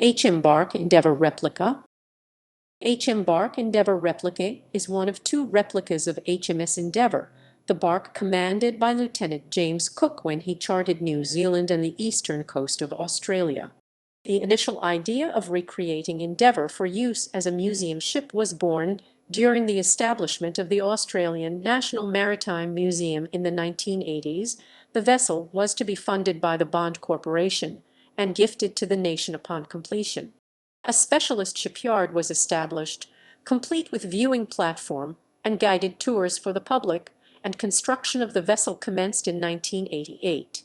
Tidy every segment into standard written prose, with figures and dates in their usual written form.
HM Bark Endeavour Replica. HM Bark Endeavour Replica is one of two replicas of HMS Endeavour, the bark commanded by Lieutenant James Cook when he charted New Zealand and the eastern coast of Australia. The initial idea of recreating Endeavour for use as a museum ship was born during the establishment of the Australian National Maritime Museum in the 1980s. The vessel was to be funded by the Bark Corporation and gifted to the nation upon completion. A specialist shipyard was established, complete with viewing platform and guided tours for the public, and construction of the vessel commenced in 1988.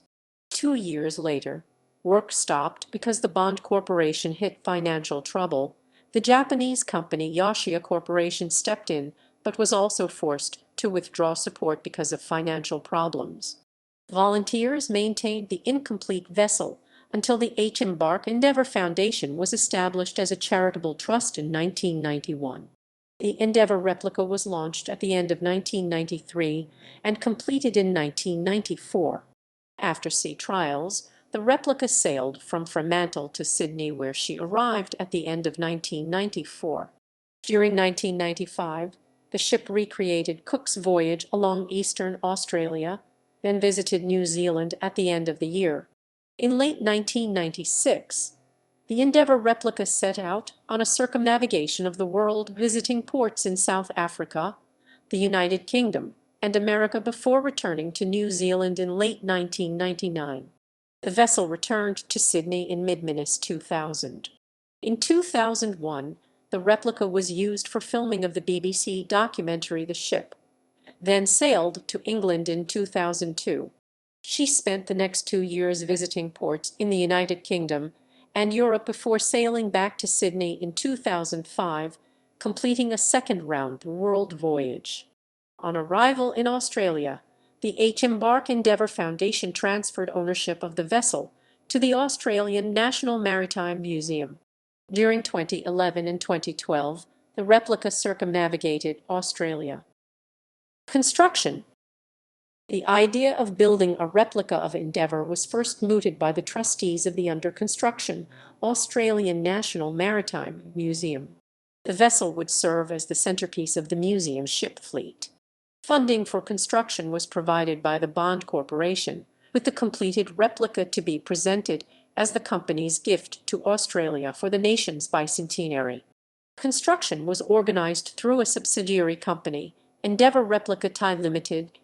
2 years later, work stopped because the Bark Corporation hit financial trouble. The Japanese company Yoshiya Corporation stepped in, but was also forced to withdraw support because of financial problems. Volunteers maintained the incomplete vessel until the HM Bark Endeavour Foundation was established as a charitable trust in 1991. The Endeavour replica was launched at the end of 1993 and completed in 1994. After sea trials, the replica sailed from Fremantle to Sydney, where she arrived at the end of 1994. During 1995, the ship recreated Cook's voyage along eastern Australia, then visited New Zealand at the end of the year. In late 1996, the Endeavour replica set out on a circumnavigation of the world, visiting ports in South Africa, the United Kingdom, and America before returning to New Zealand in late 1999. The vessel returned to Sydney in mid-Minus 2000. In 2001, the replica was used for filming of the BBC documentary The Ship, then sailed to England in 2002. She spent the next 2 years visiting ports in the United Kingdom and Europe before sailing back to Sydney in 2005, completing a second round-the-world voyage. On arrival in Australia, the HM Bark Endeavour Foundation transferred ownership of the vessel to the Australian National Maritime Museum. During 2011 and 2012, the replica circumnavigated Australia. Construction. The idea of building a replica of Endeavour was first mooted by the trustees of the under-construction Australian National Maritime Museum. The vessel would serve as the centerpiece of the museum's ship fleet. Funding for construction was provided by the Bark Corporation, with the completed replica to be presented as the company's gift to Australia for the nation's bicentenary. Construction was organized through a subsidiary company, Endeavour Replica Thai Limited.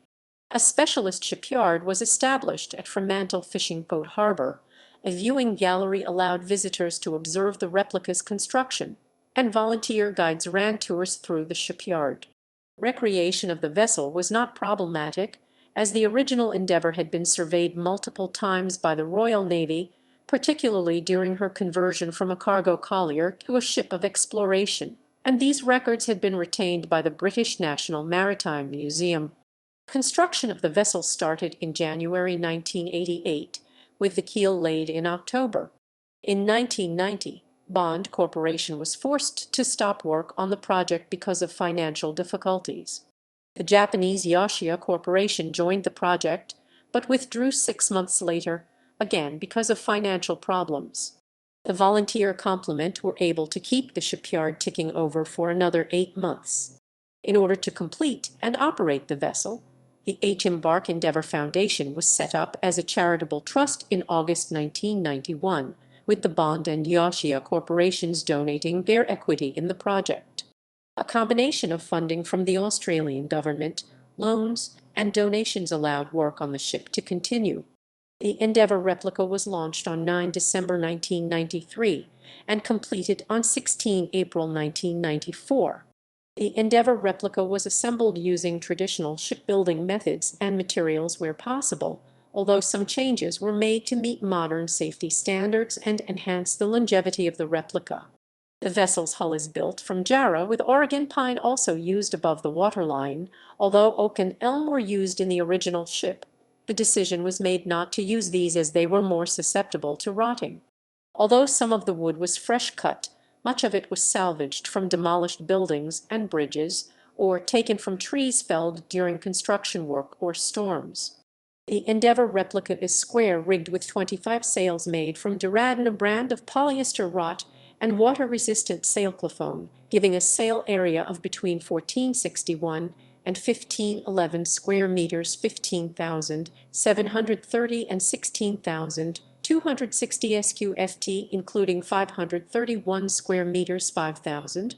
A specialist shipyard was established at Fremantle Fishing Boat Harbour. A viewing gallery allowed visitors to observe the replica's construction, and volunteer guides ran tours through the shipyard. Recreation of the vessel was not problematic, as the original Endeavour had been surveyed multiple times by the Royal Navy, particularly during her conversion from a cargo collier to a ship of exploration, and these records had been retained by the British National Maritime Museum. Construction of the vessel started in January 1988, with the keel laid in October. In 1990, Bark Corporation was forced to stop work on the project because of financial difficulties. The Japanese Yoshiya Corporation joined the project, but withdrew 6 months later, again because of financial problems. The volunteer complement were able to keep the shipyard ticking over for another 8 months. In order to complete and operate the vessel, the HM Bark Endeavour Foundation was set up as a charitable trust in August 1991, with the Bark and Yoshiya Corporations donating their equity in the project. A combination of funding from the Australian government, loans, and donations allowed work on the ship to continue. The Endeavour replica was launched on 9 December 1993 and completed on 16 April 1994. The Endeavour replica was assembled using traditional shipbuilding methods and materials where possible, although some changes were made to meet modern safety standards and enhance the longevity of the replica. The vessel's hull is built from Jarrah, with Oregon pine also used above the waterline. Although oak and elm were used in the original ship, the decision was made not to use these as they were more susceptible to rotting. Although some of the wood was fresh cut, much of it was salvaged from demolished buildings and bridges, or taken from trees felled during construction work or storms. The Endeavour Replica is square-rigged with 25 sails made from Durad, a brand of polyester wrought and water-resistant sailclothone, giving a sail area of between 1461 and 1511 square meters, 15,730 and 16,260 sqft, including 531 square meters, 5,000.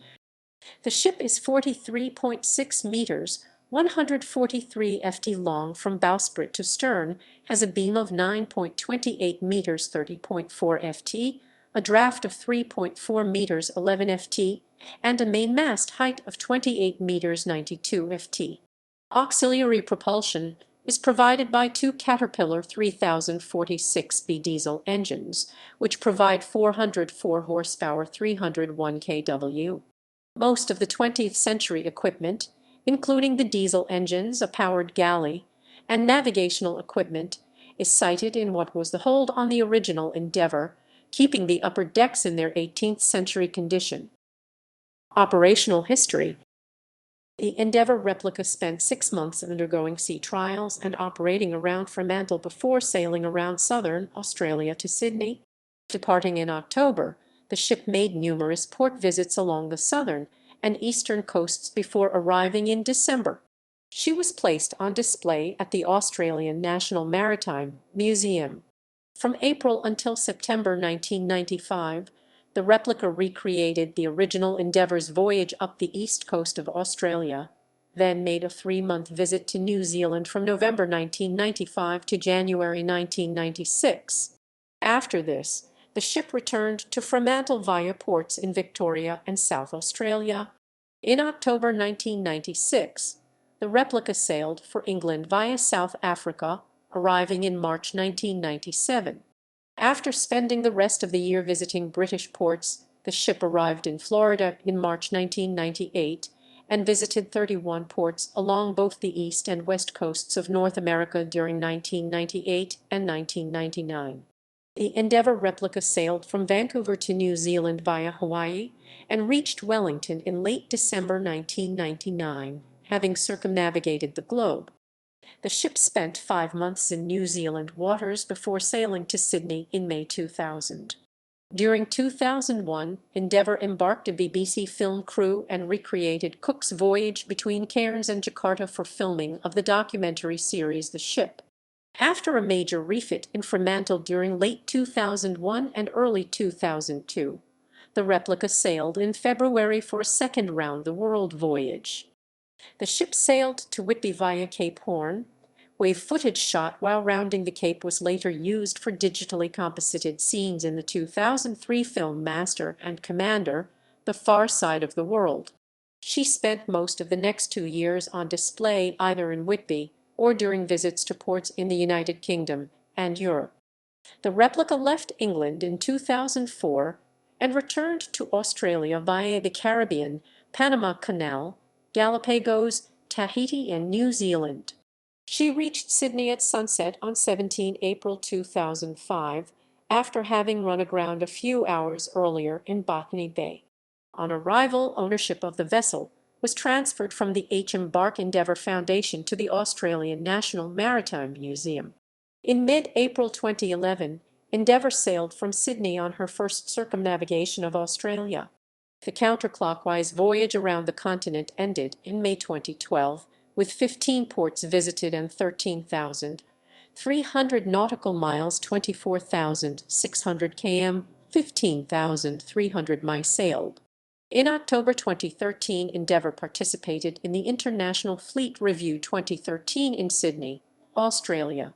The ship is 43.6 meters, 143 ft long from bowsprit to stern, has a beam of 9.28 meters, 30.4 ft, a draft of 3.4 meters, 11 ft, and a mainmast height of 28 meters, 92 ft. Auxiliary propulsion is provided by two Caterpillar 3046B diesel engines, which provide 404 horsepower, 301 kW. Most of the 20th century equipment, including the diesel engines, a powered galley, and navigational equipment, is sited in what was the hold on the original Endeavour, keeping the upper decks in their 18th century condition. Operational history. The Endeavour Replica spent 6 months undergoing sea trials and operating around Fremantle before sailing around southern Australia to Sydney. Departing in October, the ship made numerous port visits along the southern and eastern coasts before arriving in December. She was placed on display at the Australian National Maritime Museum. From April until September 1995, the replica recreated the original Endeavour's voyage up the east coast of Australia, then made a 3-month visit to New Zealand from November 1995 to January 1996. After this, the ship returned to Fremantle via ports in Victoria and South Australia. In October 1996, the replica sailed for England via South Africa, arriving in March 1997. After spending the rest of the year visiting British ports, the ship arrived in Florida in March 1998 and visited 31 ports along both the east and west coasts of North America during 1998 and 1999. The Endeavour Replica sailed from Vancouver to New Zealand via Hawaii and reached Wellington in late December 1999, having circumnavigated the globe. The ship spent 5 months in New Zealand waters before sailing to Sydney in May 2000. During 2001, Endeavour embarked a BBC film crew and recreated Cook's voyage between Cairns and Jakarta for filming of the documentary series The Ship. After a major refit in Fremantle during late 2001 and early 2002, the replica sailed in February for a second round-the-world voyage. The ship sailed to Whitby via Cape Horn. Wave footage shot while rounding the Cape was later used for digitally composited scenes in the 2003 film Master and Commander: The Far Side of the World. She spent most of the next 2 years on display either in Whitby or during visits to ports in the United Kingdom and Europe. The replica left England in 2004 and returned to Australia via the Caribbean, Panama Canal, Galapagos, Tahiti, and New Zealand. She reached Sydney at sunset on 17 April 2005, after having run aground a few hours earlier in Botany Bay. On arrival, ownership of the vessel was transferred from the HM Bark Endeavour Foundation to the Australian National Maritime Museum. In mid-April 2011, Endeavour sailed from Sydney on her first circumnavigation of Australia. The counterclockwise voyage around the continent ended in May 2012, with 15 ports visited and 13,300 nautical miles, 24,600 km, 15,300 mi sailed. In October 2013, Endeavour participated in the International Fleet Review 2013 in Sydney, Australia.